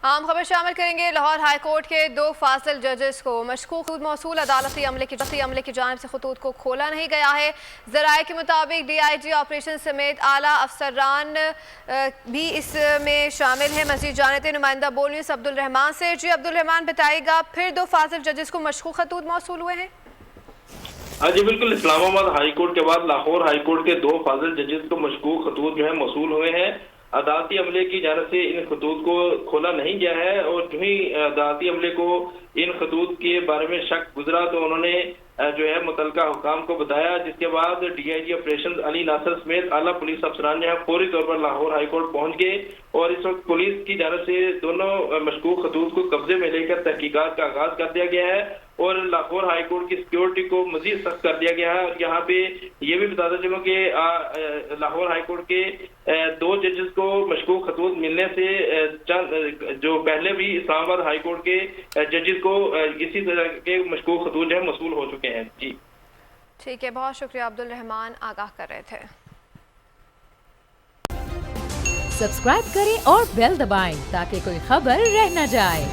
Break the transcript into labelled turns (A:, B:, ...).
A: आम खबर शामिल करेंगे। लाहौर हाई कोर्ट के 2 फासिल जजेस को मशकूक मौसूल अदालती अमले की जानिब से खतूत को खोला नहीं गया है। ज़राए के मुताबिक DIG ऑपरेशन समेत आला अफसरान भी इसमें शामिल हैं। मज़ीद जानते नुमाइंदा बोल न्यूज़ अब्दुल रहमान से। जी अब्दुल रहमान, बताइएगा फिर 2 फासिल जजेस को मशकूक खतूत मौसूल हुए हैं?
B: जी बिल्कुल, इस्लामाबाद हाई कोर्ट के बाद लाहौर हाई कोर्ट के 2 फाजिल जजेस को मशकूक खतूत जो है मौसूल हुए हैं। अदालती अमले की जानिब से इन खतूत को खोला नहीं गया है और जो ही अदालती अमले को इन खतूत के बारे में शक गुजरा तो उन्होंने जो है मुतलका हुकाम को बताया, जिसके बाद DIG ऑपरेशन अली नासर समेत आला पुलिस अफसरान जो है फौरी तौर पर लाहौर हाई कोर्ट पहुंच गए और इस वक्त पुलिस की जानिब से दोनों मशकूक खतूत को कब्जे में लेकर तहकीकात का आगाज कर दिया गया है और लाहौर हाई कोर्ट की सिक्योरिटी को मजीद सख्त कर दिया गया है। और यहाँ पे ये भी बताता चलूं कि लाहौर हाई कोर्ट के 2 जजेस को मशकूक खतूत मिलने से जो पहले भी इस्लामाबाद हाई कोर्ट के जजेस को इसी तरह के मशकूक खतूत जो है मौसूल हो चुके हैं। जी
A: ठीक है, बहुत शुक्रिया अब्दुल रहमान, आगाह कर रहे थे।
C: सब्सक्राइब करें और बेल दबाएं ताकि कोई खबर रह न जाए।